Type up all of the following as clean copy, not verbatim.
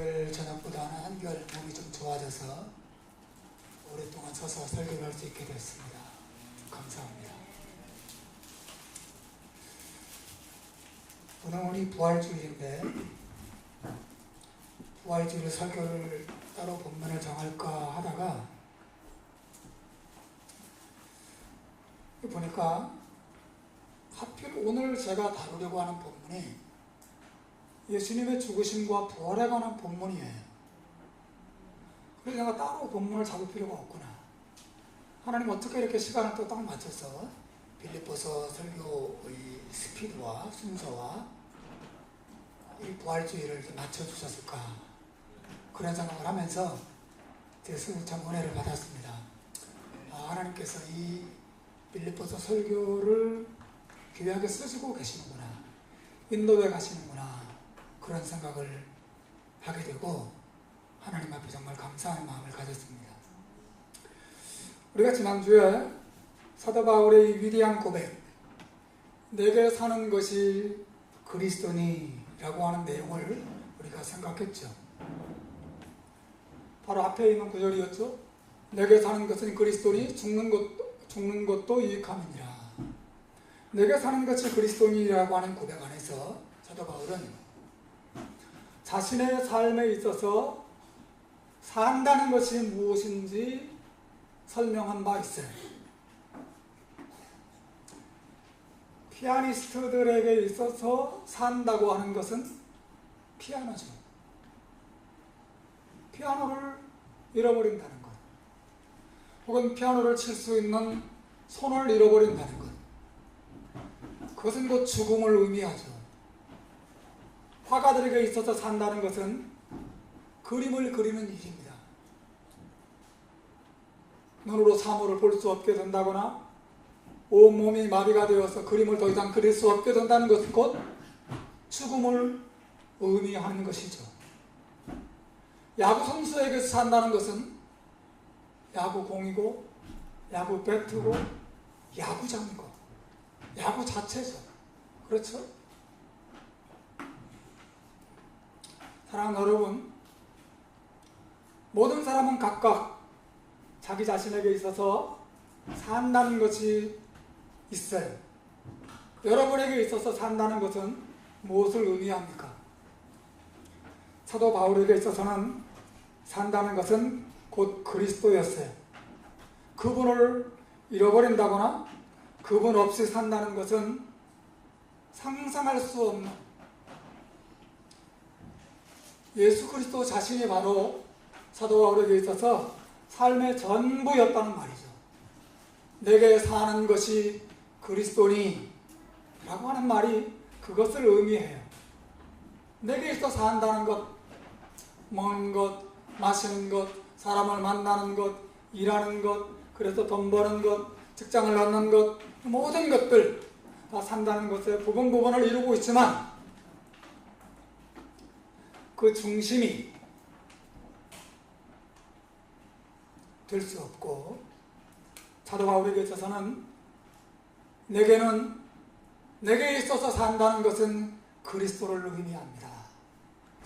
토요일 저녁보다는 한결 몸이 좀 좋아져서 오랫동안 서서 설교를 할 수 있게 됐습니다. 감사합니다. 오늘이 부활주일인데 부활주일 설교를 따로 본문을 정할까 하다가 보니까 하필 오늘 제가 다루려고 하는 본문이 예수님의 죽으심과 부활에 관한 본문이에요. 그래서 내가 따로 본문을 잡을 필요가 없구나. 하나님 어떻게 이렇게 시간을 또 딱 맞춰서 빌립보서 설교의 스피드와 순서와 이 부활주의를 맞춰주셨을까, 그런 생각을 하면서 참 은혜를 받았습니다. 하나님께서 이 빌립보서 설교를 귀하게 쓰시고 계시는구나, 인도에 가시는구나, 그런 생각을 하게 되고 하나님 앞에 정말 감사하는 마음을 가졌습니다. 우리가 지난주에 사도 바울의 위대한 고백, 내게 사는 것이 그리스도니라고 하는 내용을 우리가 생각했죠. 바로 앞에 있는 구절이었죠. 내게 사는 것은 그리스도니 죽는 것도 유익함이니라. 내게 사는 것이 그리스도니라고 하는 고백 안에서 사도 바울은 자신의 삶에 있어서 산다는 것이 무엇인지 설명한 바 있어요. 피아니스트들에게 있어서 산다고 하는 것은 피아노죠. 피아노를 잃어버린다는 것, 혹은 피아노를 칠 수 있는 손을 잃어버린다는 것, 그것은 곧 죽음을 의미하죠. 화가들에게 있어서 산다는 것은 그림을 그리는 일입니다. 눈으로 사물을 볼 수 없게 된다거나 온몸이 마비가 되어서 그림을 더 이상 그릴 수 없게 된다는 것은 곧 죽음을 의미하는 것이죠. 야구 선수에게서 산다는 것은 야구공이고 야구 배트고 야구장이고 야구 자체죠. 그렇죠? 사랑하는 여러분, 모든 사람은 각각 자기 자신에게 있어서 산다는 것이 있어요. 여러분에게 있어서 산다는 것은 무엇을 의미합니까? 사도 바울에게 있어서는 산다는 것은 곧 그리스도였어요. 그분을 잃어버린다거나 그분 없이 산다는 것은 상상할 수 없는, 예수 그리스도 자신이 바로 사도 바울에게 있어서 삶의 전부였다는 말이죠. 내게 사는 것이 그리스도니 라고 하는 말이 그것을 의미해요. 내게 있어 산다는 것, 먹는 것, 마시는 것, 사람을 만나는 것, 일하는 것, 그래서 돈 버는 것, 직장을 갖는 것, 모든 것들 다 산다는 것에 부분을 이루고 있지만 그 중심이 될 수 없고, 사도 바울에게 있어서는 내게 있어서 산다는 것은 그리스도를 의미합니다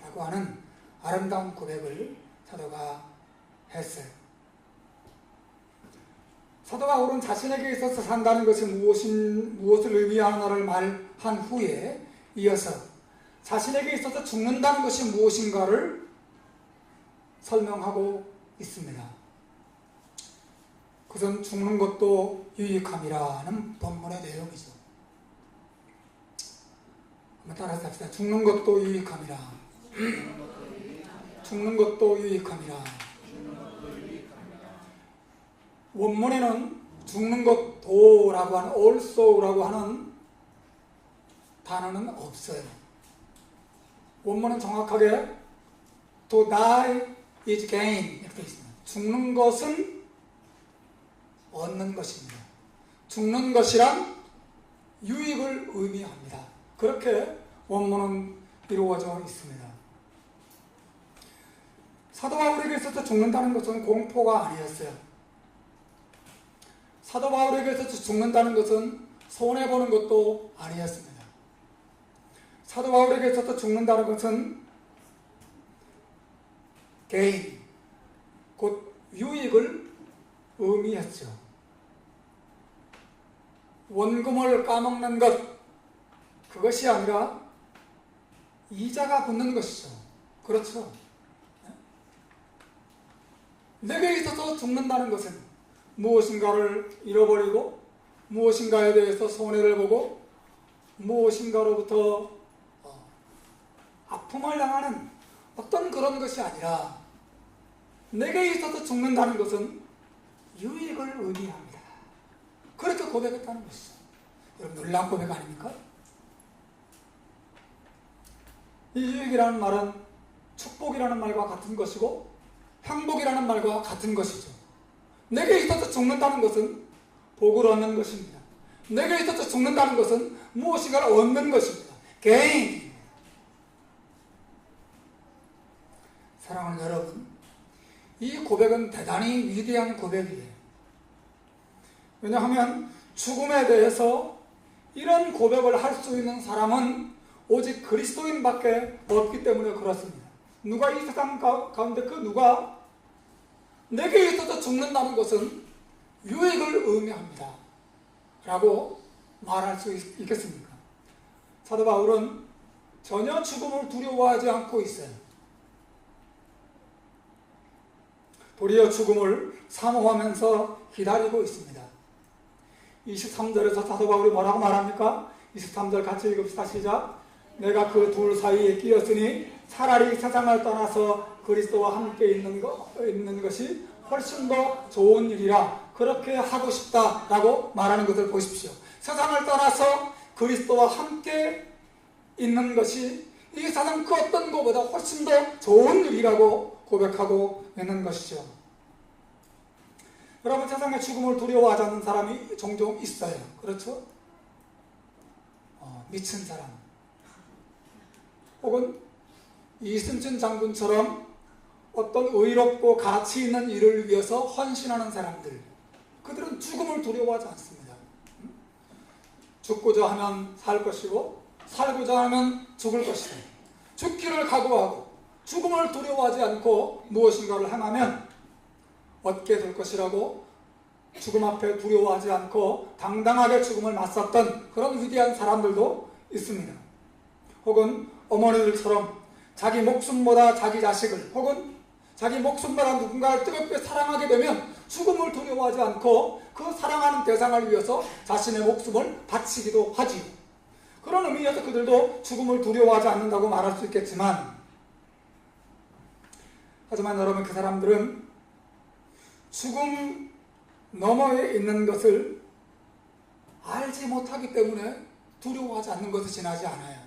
라고 하는 아름다운 고백을 사도가 했어요. 사도 바울은 자신에게 있어서 산다는 것이 무엇을 의미하느냐를 말한 후에 이어서 자신에게 있어서 죽는다는 것이 무엇인가를 설명하고 있습니다. 그것은 죽는 것도 유익함이라는 본문의 내용이죠. 한번 따라서 합시다. 죽는 것도 유익함이라. 죽는 것도 유익함이라. 원문에는 죽는 것도라고 하는 also라고 하는 단어는 없어요. 원문은 정확하게 to die is gain 이렇게 있습니다. 죽는 것은 얻는 것입니다. 죽는 것이란 유익을 의미합니다. 그렇게 원문은 이루어져 있습니다. 사도 바울에게 있어서 죽는다는 것은 공포가 아니었어요. 사도 바울에게 있어서 죽는다는 것은 손해보는 것도 아니었습니다. 사도 바울에게 있어서 죽는다는 것은 개인, 곧 유익을 의미했죠. 원금을 까먹는 것, 그것이 아니라 이자가 붙는 것이죠. 그렇죠. 내게 있어서 죽는다는 것은 무엇인가를 잃어버리고 무엇인가에 대해서 손해를 보고 무엇인가로부터 아픔을 당하는 어떤 그런 것이 아니라 내게 있어서 죽는다는 것은 유익을 의미합니다. 그렇게 고백했다는 것이죠. 여러분, 놀라운 고백 아닙니까? 이 유익이라는 말은 축복이라는 말과 같은 것이고 행복이라는 말과 같은 것이죠. 내게 있어서 죽는다는 것은 복을 얻는 것입니다. 내게 있어서 죽는다는 것은 무엇인가를 얻는 것입니다. 개인. 사랑하는 여러분, 이 고백은 대단히 위대한 고백이에요. 왜냐하면 죽음에 대해서 이런 고백을 할 수 있는 사람은 오직 그리스도인밖에 없기 때문에 그렇습니다. 누가 이 세상 가운데 그 누가 내게 있어서 죽는다는 것은 유익을 의미합니다 라고 말할 수 있겠습니까? 사도 바울은 전혀 죽음을 두려워하지 않고 있어요. 도리어 죽음을 사모하면서 기다리고 있습니다. 23절에서 사도 바울이 뭐라고 말합니까? 23절 같이 읽읍시다. 시작. 내가 그 둘 사이에 끼었으니 차라리 세상을 떠나서 그리스도와 함께 있는 것이 훨씬 더 좋은 일이라 그렇게 하고 싶다라고 말하는 것을 보십시오. 세상을 떠나서 그리스도와 함께 있는 것이 이 세상 그 어떤 것보다 훨씬 더 좋은 일이라고 고백하고 있는 것이죠. 여러분, 세상에 죽음을 두려워하지 않는 사람이 종종 있어요. 그렇죠? 미친 사람, 혹은 이순신 장군처럼 어떤 의롭고 가치 있는 일을 위해서 헌신하는 사람들, 그들은 죽음을 두려워하지 않습니다. 죽고자 하면 살 것이고 살고자 하면 죽을 것이다. 죽기를 각오하고 죽음을 두려워하지 않고 무엇인가를 행하면 얻게 될 것이라고 죽음 앞에 두려워하지 않고 당당하게 죽음을 맞섰던 그런 위대한 사람들도 있습니다. 혹은 어머니들처럼 자기 목숨보다 자기 자식을, 혹은 자기 목숨보다 누군가를 뜨겁게 사랑하게 되면 죽음을 두려워하지 않고 그 사랑하는 대상을 위해서 자신의 목숨을 바치기도 하지요. 그런 의미에서 그들도 죽음을 두려워하지 않는다고 말할 수 있겠지만, 하지만 여러분, 그 사람들은 죽음 너머에 있는 것을 알지 못하기 때문에 두려워하지 않는 것이 지나지 않아요.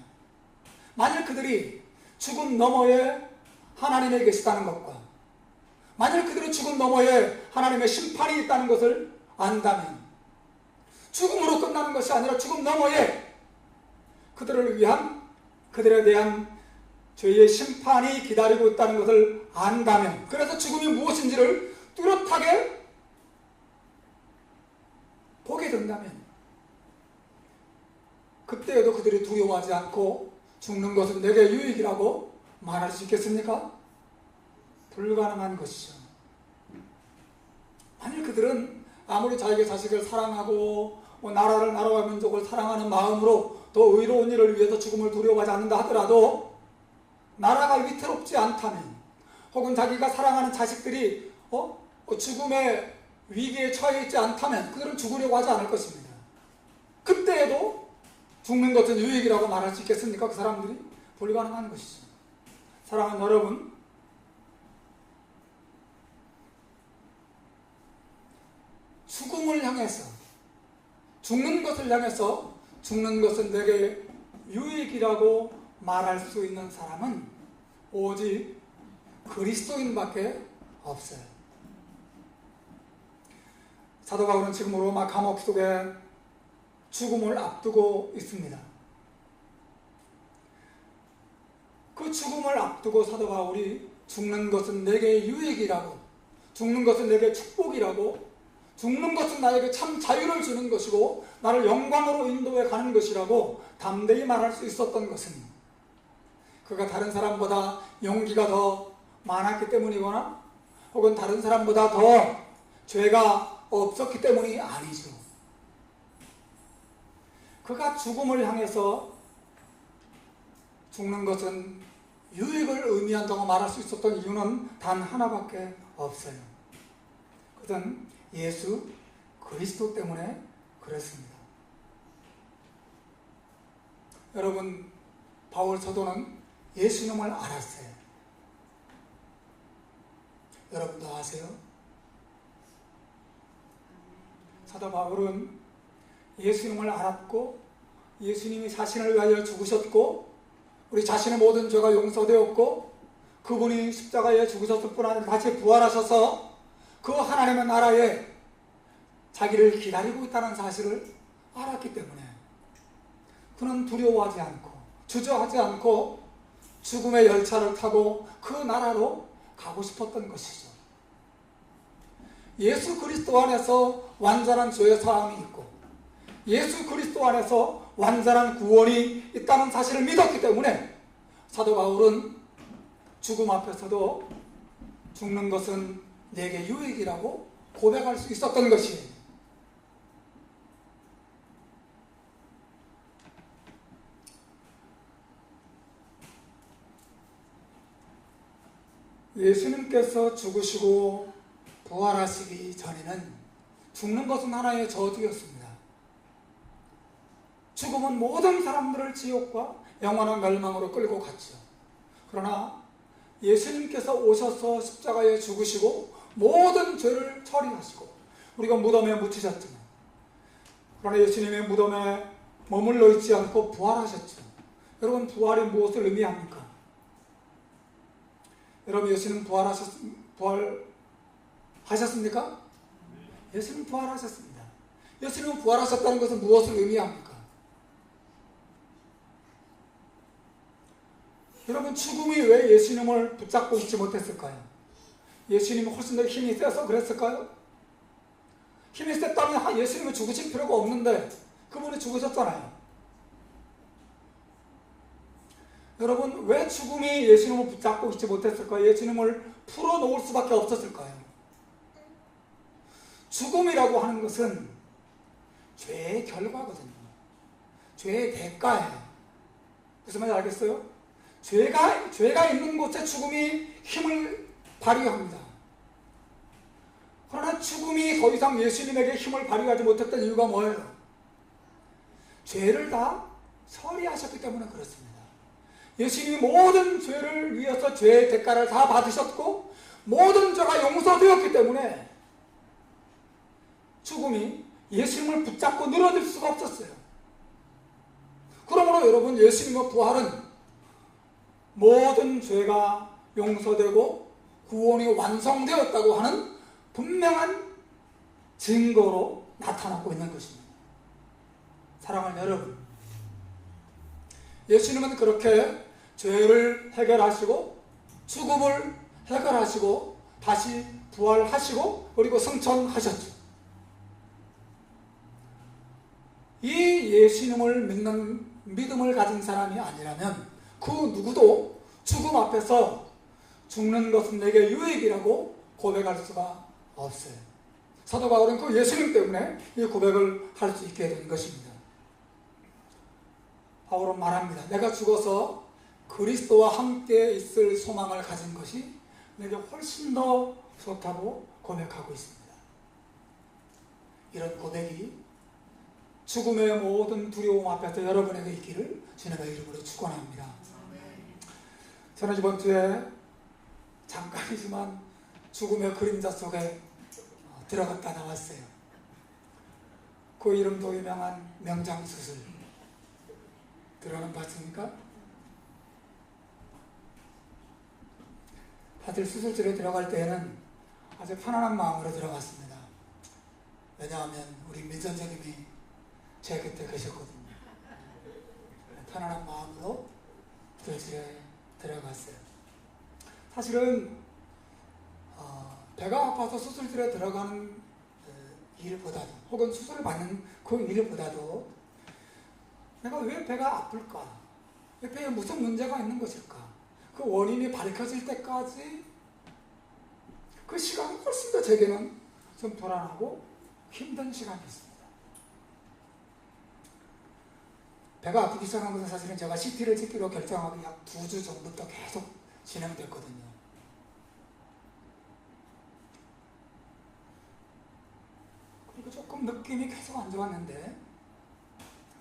만일 그들이 죽음 너머에 하나님이 계시다는 것과, 만일 그들이 죽음 너머에 하나님의 심판이 있다는 것을 안다면, 죽음으로 끝나는 것이 아니라 죽음 너머에 그들에 대한 죄의 심판이 기다리고 있다는 것을 안다면, 그래서 죽음이 무엇인지를 뚜렷하게 보게 된다면, 그때에도 그들이 두려워하지 않고 죽는 것은 내게 유익이라고 말할 수 있겠습니까? 불가능한 것이죠. 만일 그들은 아무리 자기의 자식을 사랑하고 나라를, 나라와 민족을 사랑하는 마음으로 더 의로운 일을 위해서 죽음을 두려워하지 않는다 하더라도, 나라가 위태롭지 않다면, 혹은 자기가 사랑하는 자식들이 죽음의 위기에 처해 있지 않다면 그들은 죽으려고 하지 않을 것입니다. 그때에도 죽는 것은 유익이라고 말할 수 있겠습니까? 그 사람들이? 불가능한 것이죠. 사랑하는 여러분, 죽음을 향해서, 죽는 것을 향해서 죽는 것은 내게 유익이라고 말할 수 있는 사람은 오직 그리스도인밖에 없어요. 사도 바울은 지금 로마 감옥 속에 죽음을 앞두고 있습니다. 그 죽음을 앞두고 사도 바울이 죽는 것은 내게 유익이라고, 죽는 것은 내게 축복이라고, 죽는 것은 나에게 참 자유를 주는 것이고 나를 영광으로 인도해 가는 것이라고 담대히 말할 수 있었던 것은, 그가 다른 사람보다 용기가 더 많았기 때문이거나 혹은 다른 사람보다 더 죄가 없었기 때문이 아니죠. 그가 죽음을 향해서 죽는 것은 유익을 의미한다고 말할 수 있었던 이유는 단 하나밖에 없어요. 그것은 예수 그리스도 때문에 그랬습니다. 여러분, 바울 사도는 예수님을 알았어요. 여러분도 아세요? 사도 바울은 예수님을 알았고 예수님이 자신을 위하여 죽으셨고 우리 자신의 모든 죄가 용서되었고 그분이 십자가에 죽으셨을 뿐 아니라 다시 부활하셔서 그 하나님의 나라에 자기를 기다리고 있다는 사실을 알았기 때문에 그는 두려워하지 않고 주저하지 않고 죽음의 열차를 타고 그 나라로 가고 싶었던 것이죠. 예수 그리스도 안에서 완전한 죄의 사함이 있고 예수 그리스도 안에서 완전한 구원이 있다는 사실을 믿었기 때문에 사도 바울은 죽음 앞에서도 죽는 것은 내게 유익이라고 고백할 수 있었던 것이에요. 예수님께서 죽으시고 부활하시기 전에는 죽는 것은 하나의 저주였습니다. 죽음은 모든 사람들을 지옥과 영원한 멸망으로 끌고 갔죠. 그러나 예수님께서 오셔서 십자가에 죽으시고 모든 죄를 처리하시고 우리가 무덤에 묻히셨지만 그러나 예수님의 무덤에 머물러 있지 않고 부활하셨죠. 여러분, 부활이 무엇을 의미합니까? 여러분, 예수님 부활하셨습니까? 예수님 부활하셨습니다. 예수님은 부활하셨다는 것은 무엇을 의미합니까? 여러분, 죽음이 왜 예수님을 붙잡고 있지 못했을까요? 예수님이 훨씬 더 힘이 세서 그랬을까요? 힘이 셌다면 예수님은 죽으실 필요가 없는데 그분이 죽으셨잖아요. 여러분, 왜 죽음이 예수님을 붙잡고 있지 못했을까요? 예수님을 풀어놓을 수밖에 없었을까요? 죽음이라고 하는 것은 죄의 결과거든요. 죄의 대가예요. 무슨 말인지 알겠어요? 죄가 있는 곳에 죽음이 힘을 발휘합니다. 그러나 죽음이 더 이상 예수님에게 힘을 발휘하지 못했던 이유가 뭐예요? 죄를 다 처리하셨기 때문에 그렇습니다. 예수님이 모든 죄를 위해서 죄의 대가를 다 받으셨고 모든 죄가 용서되었기 때문에 죽음이 예수님을 붙잡고 늘어질 수가 없었어요. 그러므로 여러분, 예수님의 부활은 모든 죄가 용서되고 구원이 완성되었다고 하는 분명한 증거로 나타나고 있는 것입니다. 사랑하는 여러분, 예수님은 그렇게 죄를 해결하시고 죽음을 해결하시고 다시 부활하시고 그리고 승천하셨죠. 이 예수님을 믿는 믿음을 가진 사람이 아니라면 그 누구도 죽음 앞에서 죽는 것은 내게 유익이라고 고백할 수가 없어요. 사도 바울은 그 예수님 때문에 이 고백을 할 수 있게 된 것입니다. 바울은 말합니다. 내가 죽어서 그리스도와 함께 있을 소망을 가진 것이 내게 훨씬 더 좋다고 고백하고 있습니다. 이런 고백이 죽음의 모든 두려움 앞에서 여러분에게 있기를 주님의 이름으로 축원합니다. 저는 이번 주에 잠깐이지만 죽음의 그림자 속에 들어갔다 나왔어요. 그 이름도 유명한 명장수술 들어는 봤습니까? 다들 수술실에 들어갈 때에는 아주 편안한 마음으로 들어갔습니다. 왜냐하면 우리 민선생님이 제 곁에 계셨거든요. 편안한 마음으로 수술실에 들어갔어요. 사실은 배가 아파서 수술실에 들어가는 일보다도 혹은 수술을 받는 그 일보다도 내가 왜 배가 아플까? 왜 배에 무슨 문제가 있는 것일까? 그 원인이 밝혀질 때까지 그 시간이 훨씬 더 제게는 좀 불안하고 힘든 시간이었습니다. 배가 아프기 시작한 것은 사실은 제가 CT를 찍기로 결정하고 약 2주 전부터 계속 진행됐거든요. 그리고 조금 느낌이 계속 안 좋았는데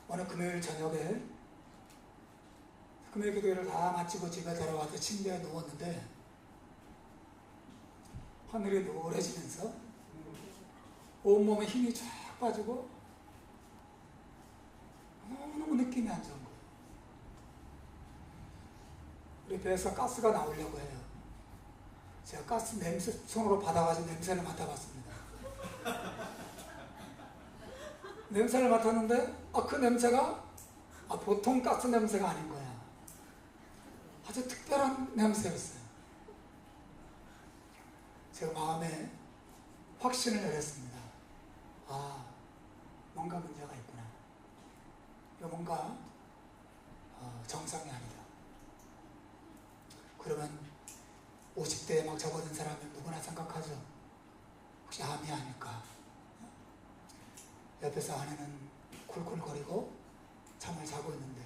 어느 금요일 저녁에 금요일 기도회를 다 마치고 집에 돌아와서 침대에 누웠는데 하늘이 노래지면서 온몸에 힘이 쫙 빠지고 너무너무 느낌이 안 좋은 거예요. 우리 배에서 가스가 나오려고 해요. 제가 가스 냄새 손으로 받아가지고 냄새를 맡아봤습니다. 냄새를 맡았는데 그 냄새가 보통 가스 냄새가 아닌 거야. 아주 특별한 냄새였어요. 제가 마음에 확신을 내렸습니다. 뭔가 문제가 있구나. 이거 뭔가 정상이 아니다. 그러면 50대에 막 접어든 사람은 누구나 생각하죠. 혹시 암이 아닐까. 옆에서 아내는 쿨쿨거리고 잠을 자고 있는데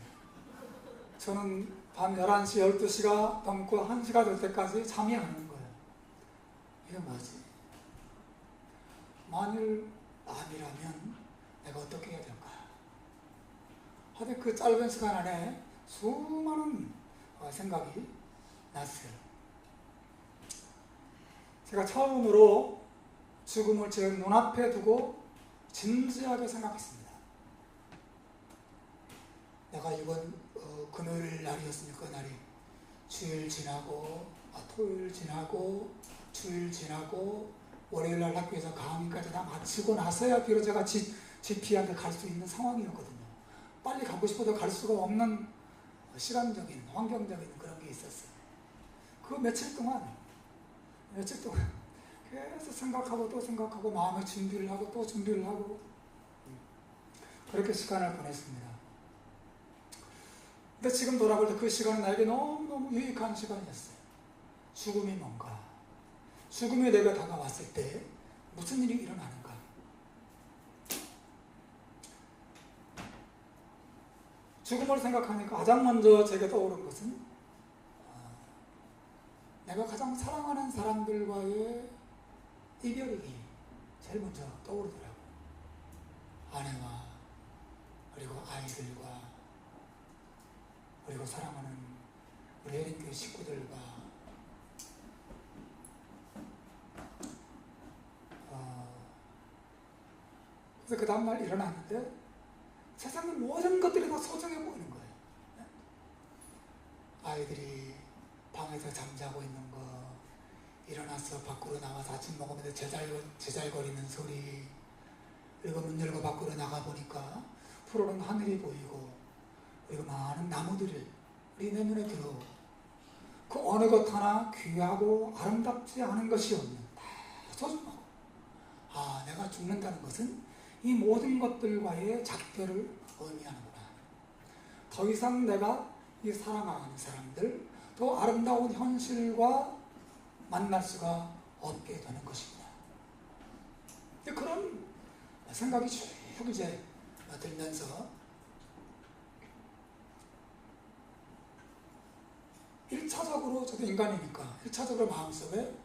저는 밤 11시, 12시가 넘고 1시가 될 때까지 잠이 안 오는 거예요. 이게 뭐지? 만일 암이라면 내가 어떻게 해야 될까? 하여튼 그 짧은 시간 안에 수많은 생각이 났어요. 제가 처음으로 죽음을 제 눈앞에 두고 진지하게 생각했습니다. 내가 이번 금요일 날이었으니까 날이 주일 지나고 토요일 지나고 주일 지나고 월요일 날 학교에서 강의까지 다 마치고 나서야 비로소 제가 GP한테 갈 수 있는 상황이었거든요. 빨리 가고 싶어도 갈 수가 없는 시간적인, 환경적인 그런 게 있었어요. 그 며칠 동안 계속 생각하고 또 생각하고 마음의 준비를 하고 또 준비를 하고 그렇게 시간을 보냈습니다. 근데 지금 돌아볼 때 그 시간은 나에게 너무너무 유익한 시간이었어요. 죽음이 뭔가, 죽음이 내가 다가왔을 때 무슨 일이 일어나는가. 죽음을 생각하니까 가장 먼저 제게 떠오른 것은 내가 가장 사랑하는 사람들과의 이별이 제일 먼저 떠오르더라고요. 아내와 그리고 아이들과 그리고 사랑하는 우리 혜린교회 식구들과 그래서 그 다음날 일어났는데 세상의 모든 것들이 다 소중해 보이는 거예요. 아이들이 방에서 잠자고 있는 거, 일어나서 밖으로 나와서 아침 먹으면서 제잘거리는 소리, 그리고 문 열고 밖으로 나가보니까 푸르른 하늘이 보이고 그리고 많은 나무들이 우리 내 눈에 들어오고 그 어느 것 하나 귀하고 아름답지 않은 것이 없는 다 소중하고 내가 죽는다는 것은 이 모든 것들과의 작별을 의미하는구나. 더 이상 내가 이 사랑하는 사람들 또 아름다운 현실과 만날 수가 없게 되는 것이구나. 그런 생각이 쭉 이제 들면서 1차적으로 저도 인간이니까 1차적으로 마음속에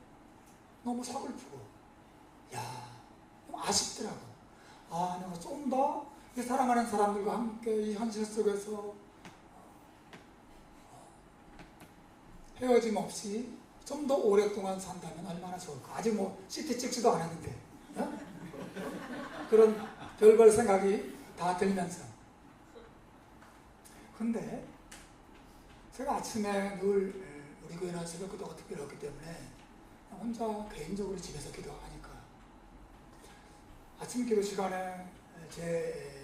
너무 서글프고 너무 아쉽더라고. 내가 좀 더 사랑하는 사람들과 함께 이 현실 속에서 헤어짐 없이 좀 더 오랫동안 산다면 얼마나 좋을까. 아직 CT 찍지도 않았는데 그런 별별 생각이 다 들면서 근데 제가 아침에 늘 우리 교회는 새벽 기도가 특별히 없기 때문에 혼자 개인적으로 집에서 기도하니까 아침 기도 시간에 제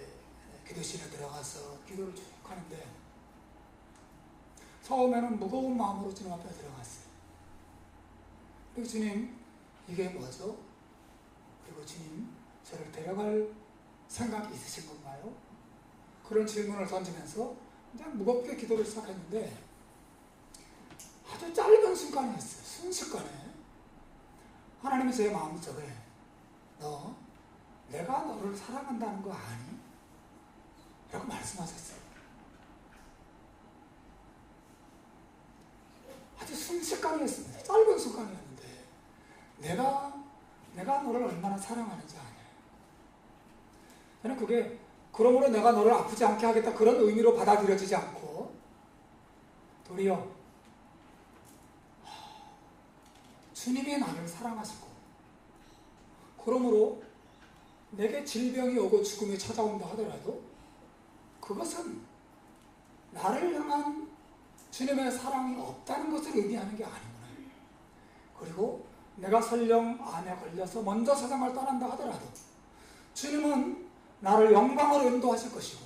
기도실에 들어가서 기도를 쭉 하는데 처음에는 무거운 마음으로 주님 앞에 들어갔어요. 그리고 주님 이게 뭐죠? 그리고 주님 저를 데려갈 생각이 있으신 건가요? 그런 질문을 던지면서 그냥 무겁게 기도를 시작했는데 아주 짧은 순간이었어요. 순식간에 하나님이 제 마음속에 너 내가 너를 사랑한다는 거 아니? 라고 말씀하셨어요. 아주 순식간이었습니다. 짧은 순간이었는데 내가 너를 얼마나 사랑하는지 아냐. 저는 그게 그러므로 내가 너를 아프지 않게 하겠다 그런 의미로 받아들여지지 않고 도리어 주님이 나를 사랑하시고 그러므로 내게 질병이 오고 죽음이 찾아온다 하더라도 그것은 나를 향한 주님의 사랑이 없다는 것을 의미하는 게 아니구나. 그리고 내가 설령 암에 걸려서 먼저 세상을 떠난다 하더라도 주님은 나를 영광으로 인도하실 것이고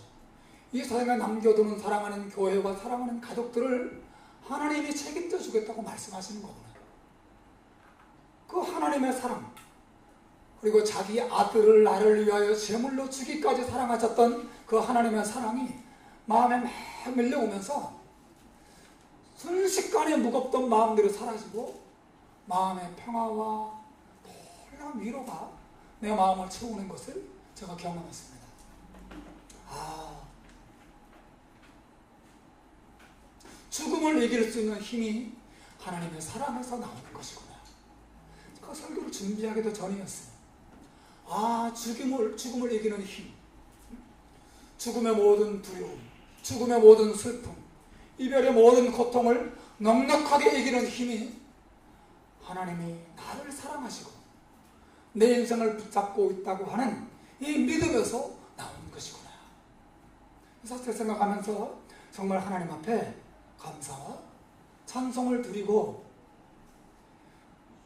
이 세상에 남겨두는 사랑하는 교회와 사랑하는 가족들을 하나님이 책임져 주겠다고 말씀하시는 거구나. 그 하나님의 사랑 그리고 자기 아들을 나를 위하여 제물로 주기까지 사랑하셨던 그 하나님의 사랑이 마음에 막 밀려오면서 순식간에 무겁던 마음들이 사라지고 마음의 평화와 놀라운 위로가 내 마음을 채우는 것을 제가 경험했습니다. 죽음을 이길 수 있는 힘이 하나님의 사랑에서 나오는 것이구나. 그 설교를 준비하기도 전이었어요. 죽음을 이기는 힘, 죽음의 모든 두려움, 죽음의 모든 슬픔, 이별의 모든 고통을 넉넉하게 이기는 힘이 하나님이 나를 사랑하시고 내 인생을 붙잡고 있다고 하는 이 믿음에서 나오는 것이구나. 그래서 생각하면서 정말 하나님 앞에 감사와 찬송을 드리고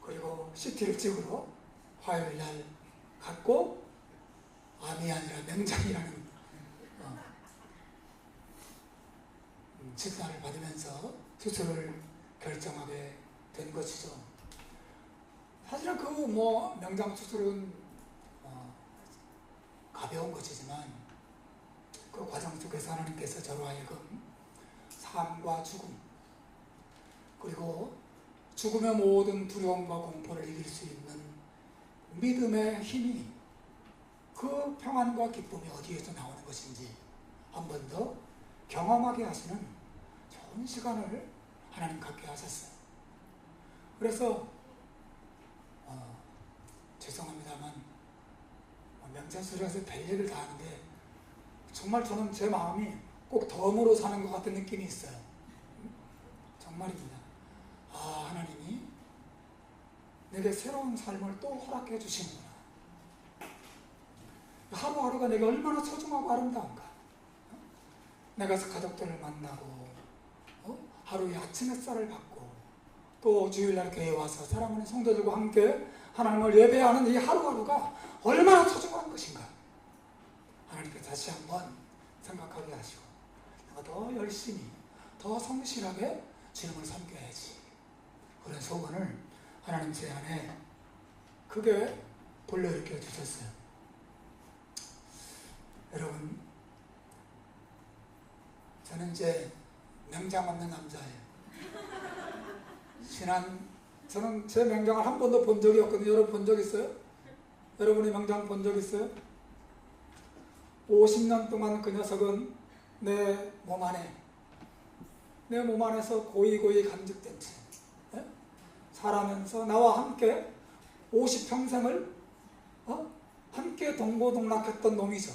그리고 CT를 찍으러 화요일날 갔고 암이 아니라 맹장이라는 진단을 받으면서 수술을 결정하게 된 것이죠. 사실은 그 명장 수술은 가벼운 것이지만 그 과정 속에서 하나님께서 저로 하여금 삶과 죽음 그리고 죽음의 모든 두려움과 공포를 이길 수 있는 믿음의 힘이 그 평안과 기쁨이 어디에서 나오는 것인지 한 번 더 경험하게 하시는 좋은 시간을 하나님 갖게 하셨어요. 그래서 죄송합니다만 명장수술에서 별 얘기를 다 하는데 정말 저는 제 마음이 꼭 덤으로 사는 것 같은 느낌이 있어요. 정말입니다. 하나님이 내게 새로운 삶을 또 허락해 주시는구나. 하루하루가 내게 얼마나 소중하고 아름다운가. 내가 가족들을 만나고 하루에 아침 햇살을 받고 또 주일날 교회에 와서 사랑하는 성도들과 함께 하나님을 예배하는 이 하루하루가 얼마나 소중한 것인가. 하나님께 다시 한번 생각하게 하시고 내가 더 열심히 더 성실하게 주님을 섬겨야지. 그런 소원을 하나님 제 안에 크게 불러일으켜 주셨어요. 여러분, 저는 이제 명장 없는 남자예요. 저는 제 명장을 한 번도 본 적이 없거든요. 여러분 본 적 있어요? 여러분이 명장 본 적 있어요? 50년 동안 그 녀석은 내 몸 안에서 고이고이 간직된 채 살아면서 나와 함께 50평생을 함께 동고동락했던 놈이죠.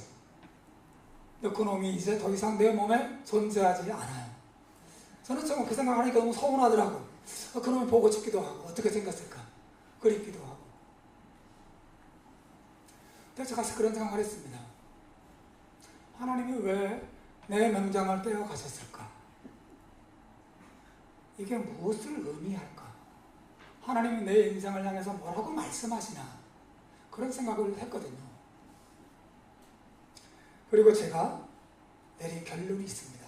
그 놈이 이제 더 이상 내 몸에 존재하지 않아요. 저는 정말 그 생각하니까 너무 서운하더라고. 그 놈을 보고 싶기도 하고 어떻게 생겼을까 그립기도 하고. 그래서 제가 그런 생각을 했습니다. 하나님이 왜 내 명장을 떼어 가셨을까? 이게 무엇을 의미할까? 하나님이 내 인생을 향해서 뭐라고 말씀하시나? 그런 생각을 했거든요. 그리고 제가 내린 결론이 있습니다.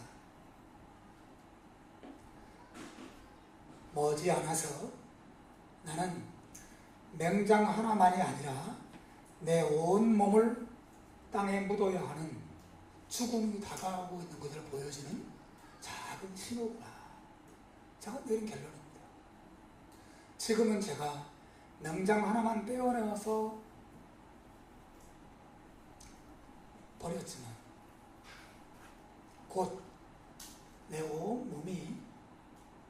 머지않아서 나는 맹장 하나만이 아니라 내 온 몸을 땅에 묻어야 하는 죽음이 다가오고 있는 것을 보여주는 작은 신호구나. 제가 내린 결론입니다. 지금은 제가 명장 하나만 떼어내어서 버렸지만 곧 내 온 몸이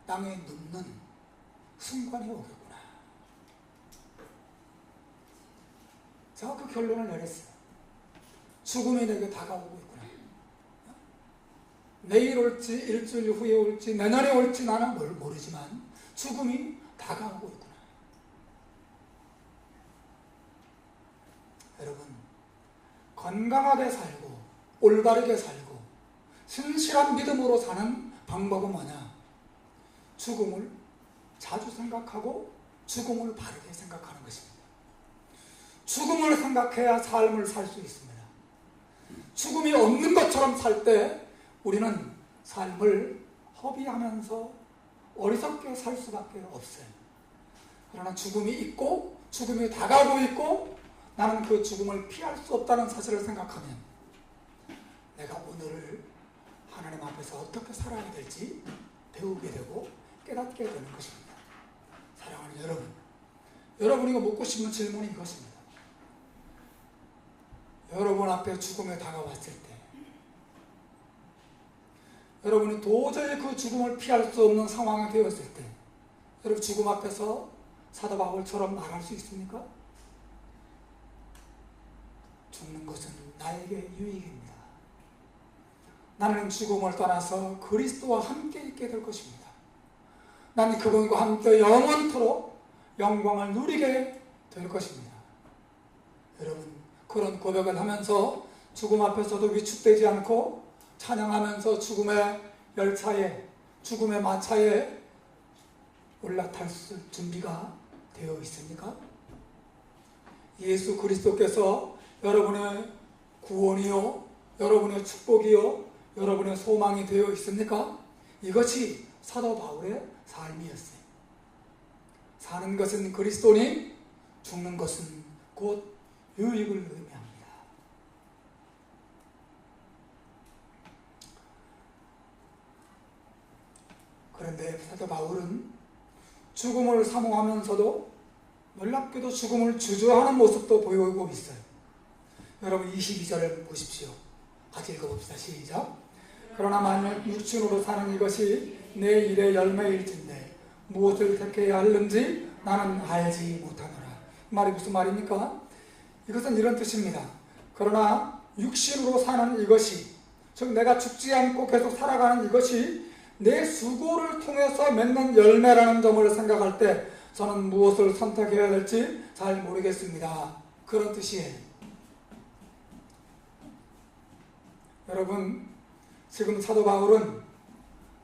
땅에 눕는 순간이 오겠구나. 제가 그 결론을 내렸어요. 죽음이 내게 다가오고 있구나. 내일 올지 일주일 후에 올지 내년에 올지 나는 모르지만 죽음이 다가오고 있구나. 여러분, 건강하게 살고 올바르게 살고 신실한 믿음으로 사는 방법은 뭐냐? 죽음을 자주 생각하고 죽음을 바르게 생각하는 것입니다. 죽음을 생각해야 삶을 살 수 있습니다. 죽음이 없는 것처럼 살 때 우리는 삶을 허비하면서 어리석게 살 수밖에 없어요. 그러나 죽음이 있고 죽음이 다가오고 있고 나는 그 죽음을 피할 수 없다는 사실을 생각하면 내가 오늘을 하나님 앞에서 어떻게 살아야 될지 배우게 되고 깨닫게 되는 것입니다. 사랑하는 여러분, 여러분이 묻고 싶은 질문이 이것입니다. 여러분 앞에 죽음이 다가왔을 때 여러분이 도저히 그 죽음을 피할 수 없는 상황이 되었을 때 여러분 죽음 앞에서 사도 바울처럼 말할 수 있습니까? 죽는 것은 나에게 유익입니다. 나는 죽음을 떠나서 그리스도와 함께 있게 될 것입니다. 나는 그분과 함께 영원토록 영광을 누리게 될 것입니다. 여러분, 그런 고백을 하면서 죽음 앞에서도 위축되지 않고 찬양하면서 죽음의 열차에, 죽음의 마차에 올라탈 준비가 되어 있습니까? 예수 그리스도께서 여러분의 구원이요, 여러분의 축복이요, 여러분의 소망이 되어 있습니까? 이것이 사도 바울의 삶이었어요. 사는 것은 그리스도니 죽는 것은 곧 유익을 의미합니다. 그런데 사도 바울은 죽음을 사모하면서도 놀랍게도 죽음을 주저하는 모습도 보이고 있어요. 여러분 22절을 보십시오. 같이 읽어봅시다. 시작. 그러나 만약 육신으로 사는 이것이 내 일의 열매일진데 무엇을 택해야 하는지 나는 알지 못하노라. 이 말이 무슨 말입니까? 이것은 이런 뜻입니다. 그러나 육신으로 사는 이것이, 즉 내가 죽지 않고 계속 살아가는 이것이 내 수고를 통해서 맺는 열매라는 점을 생각할 때 저는 무엇을 선택해야 될지 잘 모르겠습니다. 그런 뜻이에요. 여러분, 지금 사도 바울은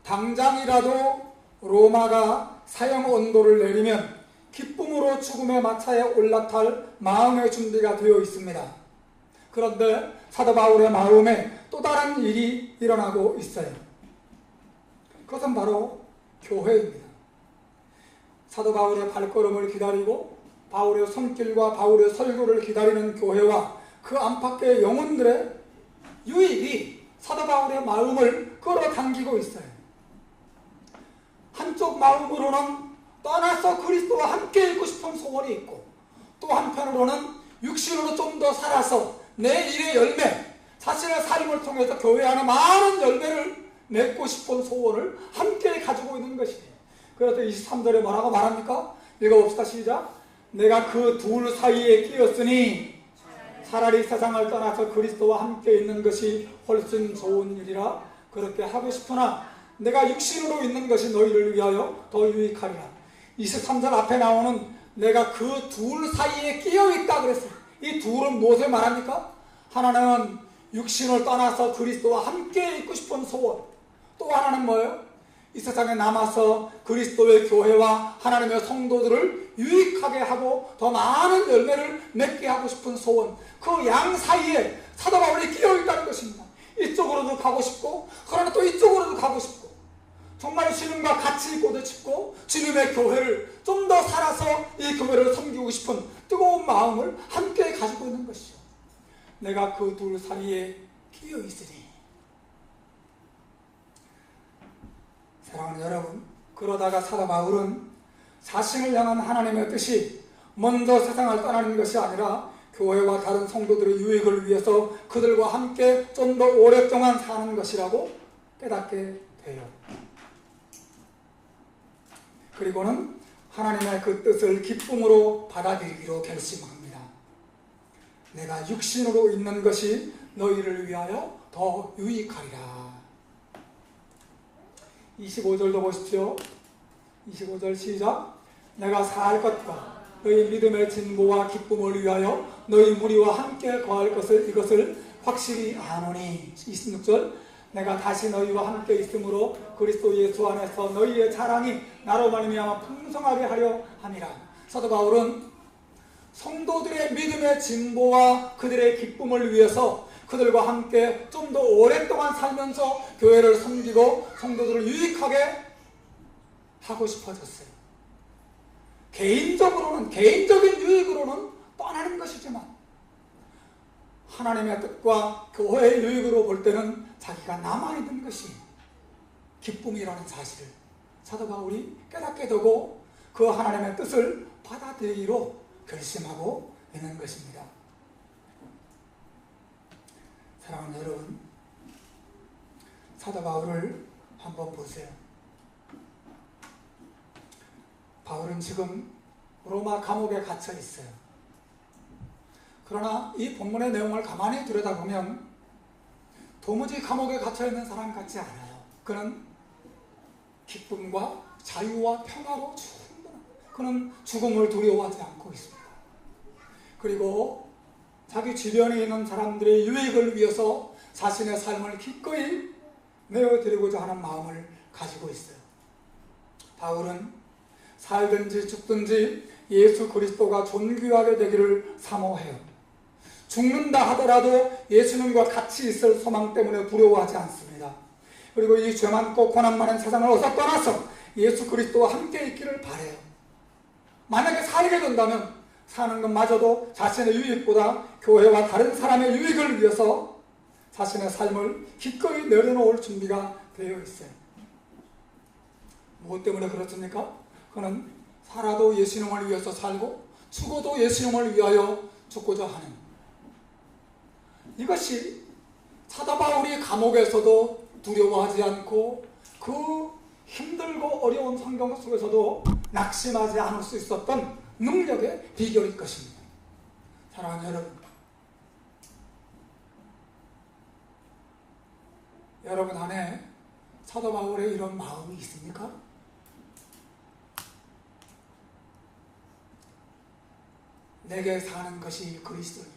당장이라도 로마가 사형 언도를 내리면 기쁨으로 죽음의 마차에 올라탈 마음의 준비가 되어 있습니다. 그런데 사도 바울의 마음에 또 다른 일이 일어나고 있어요. 그것은 바로 교회입니다. 사도 바울의 발걸음을 기다리고 바울의 손길과 바울의 설교를 기다리는 교회와 그 안팎의 영혼들의 유익이 사도 바울의 마음을 끌어당기고 있어요. 한쪽 마음으로는 떠나서 그리스도와 함께 있고 싶은 소원이 있고 또 한편으로는 육신으로 좀 더 살아서 내 일의 열매, 자신의 삶을 통해서 교회 안에 많은 열매를 맺고 싶은 소원을 함께 가지고 있는 것이에요. 그래서 23절에 뭐라고 말합니까? 읽어봅시다. 시작. 내가 그 둘 사이에 끼었으니 차라리 세상을 떠나서 그리스도와 함께 있는 것이 훨씬 좋은 일이라 그렇게 하고 싶으나 내가 육신으로 있는 것이 너희를 위하여 더 유익하리라. 23절 앞에 나오는 내가 그 둘 사이에 끼어있다 그랬어요. 이 둘은 무엇을 말합니까? 하나는 육신을 떠나서 그리스도와 함께 있고 싶은 소원, 또 하나는 뭐예요? 이 세상에 남아서 그리스도의 교회와 하나님의 성도들을 유익하게 하고 더 많은 열매를 맺게 하고 싶은 소원, 그 양 사이에 사도 바울이 끼어있다는 것입니다. 이쪽으로도 가고 싶고 그러나 또 이쪽으로도 가고 싶고 정말 주님과 같이 있고도 싶고 주님의 교회를 좀 더 살아서 이 교회를 섬기고 싶은 뜨거운 마음을 함께 가지고 있는 것이죠. 내가 그 둘 사이에 끼어있으니. 사랑하는 여러분, 그러다가 사도 바울은 자신을 향한 하나님의 뜻이 먼저 세상을 떠나는 것이 아니라 교회와 다른 성도들의 유익을 위해서 그들과 함께 좀 더 오랫동안 사는 것이라고 깨닫게 돼요. 그리고는 하나님의 그 뜻을 기쁨으로 받아들이기로 결심합니다. 내가 육신으로 있는 것이 너희를 위하여 더 유익하리라. 25절도 보십시오. 25절 시작. 내가 살 것과 너희 믿음의 진보와 기쁨을 위하여 너희 무리와 함께 거할 것을 이것을 확실히 아노니. 26절. 내가 다시 너희와 함께 있으므로 그리스도 예수 안에서 너희의 자랑이 나로 말미암아 풍성하게 하려 함이라. 사도 바울은 성도들의 믿음의 진보와 그들의 기쁨을 위해서 그들과 함께 좀 더 오랫동안 살면서 교회를 섬기고 성도들을 유익하게 하고 싶어졌어요. 개인적인 유익으로는 떠나는 것이지만 하나님의 뜻과 교회의 유익으로 볼 때는 자기가 남아있는 것이 기쁨이라는 사실을 사도 바울이 깨닫게 되고 그 하나님의 뜻을 받아들이기로 결심하고 있는 것입니다. 사랑하는 여러분, 사도 바울을 한번 보세요. 바울은 지금 로마 감옥에 갇혀 있어요. 그러나 이 본문의 내용을 가만히 들여다보면 도무지 감옥에 갇혀있는 사람 같지 않아요. 그는 기쁨과 자유와 평화로 충분한, 그는 죽음을 두려워하지 않고 있습니다. 그리고 자기 주변에 있는 사람들의 유익을 위해서 자신의 삶을 기꺼이 내어드리고자 하는 마음을 가지고 있어요. 바울은 살든지 죽든지 예수 그리스도가 존귀하게 되기를 사모해요. 죽는다 하더라도 예수님과 같이 있을 소망 때문에 두려워하지 않습니다. 그리고 이 죄 많고 고난 많은 세상을 어서 떠나서 예수 그리스도와 함께 있기를 바라요. 만약에 살게 된다면 사는 것마저도 자신의 유익보다 교회와 다른 사람의 유익을 위해서 자신의 삶을 기꺼이 내려놓을 준비가 되어 있어요. 무엇 때문에 그렇습니까? 그는 살아도 예수님을 위해서 살고 죽어도 예수님을 위하여 죽고자 하는, 이것이 사도 바울이 감옥에서도 두려워하지 않고 그 힘들고 어려운 환경 속에서도 낙심하지 않을 수 있었던 능력의 비결일 것입니다. 사랑하는 여러분, 여러분 안에 사도 바울의 이런 마음이 있습니까? 내게 사는 것이 그리스도니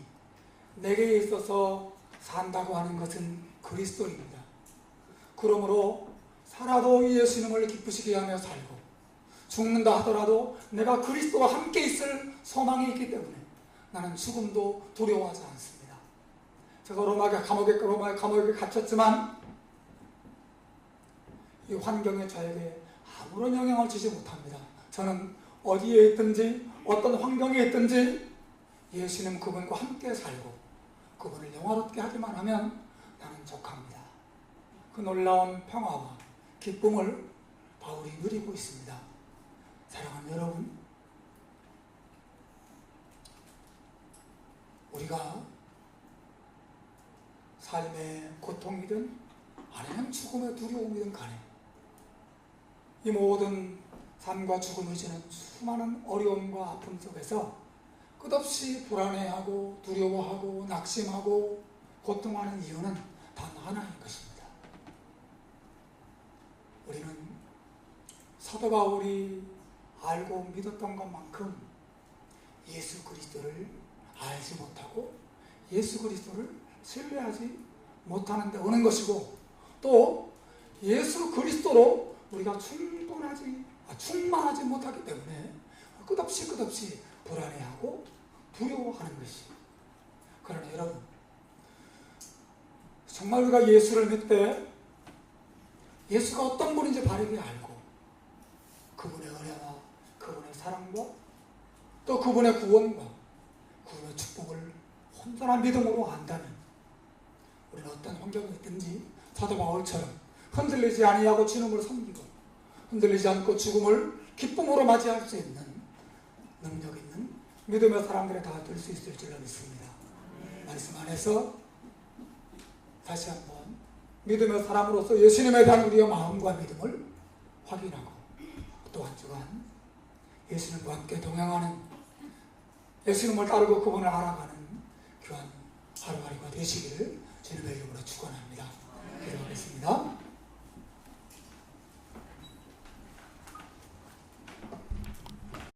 내게 있어서 산다고 하는 것은 그리스도입니다. 그러므로 살아도 예수님을 기쁘시게 하며 살고 죽는다 하더라도 내가 그리스도와 함께 있을 소망이 있기 때문에 나는 죽음도 두려워하지 않습니다. 제가 로마 감옥에 갇혔지만 이 환경이 저에게 아무런 영향을 주지 못합니다. 저는 어디에 있든지 어떤 환경에 있든지 예수님 그분과 함께 살고 그분을 영화롭게 하기만 하면 나는 족합니다. 그 놀라운 평화와 기쁨을 바울이 누리고 있습니다. 사랑하는 여러분, 우리가 삶의 고통이든 아니면 죽음의 두려움이든 간에 이 모든 삶과 죽음이 주는 수많은 어려움과 아픔 속에서 끝없이 불안해하고 두려워하고 낙심하고 고통하는 이유는 단 하나인 것입니다. 우리는 사도 바울이 알고 믿었던 것만큼 예수 그리스도를 알지 못하고 예수 그리스도를 신뢰하지 못하는 데 오는 것이고, 또 예수 그리스도로 우리가 충만하지 못하기 때문에 끝없이 불안해하고 두려워하는 것이. 그러나 여러분, 정말 우리가 예수를 믿되 예수가 어떤 분인지 바르게 알고 그분의 은혜와 그분의 사랑과 또 그분의 구원과 그분의 축복을 온전한 믿음으로 안다면 우리는 어떤 환경이 있든지 사도 바울처럼 흔들리지 아니하고 주님을 섬기고 흔들리지 않고 죽음을 기쁨으로 맞이할 수 있는 능력 있는 믿음의 사람들이 다 될 수 있을 줄로 믿습니다. 말씀 안에서 다시 한번 믿음의 사람으로서 예수님에 대한 우리의 마음과 믿음을 확인하고 또 한 주간 예수님과 함께 동행하는, 예수님을 따르고 그분을 알아가는 귀한 하루하루가 되시기를 주님의 이름으로 축원합니다. 기도하겠습니다.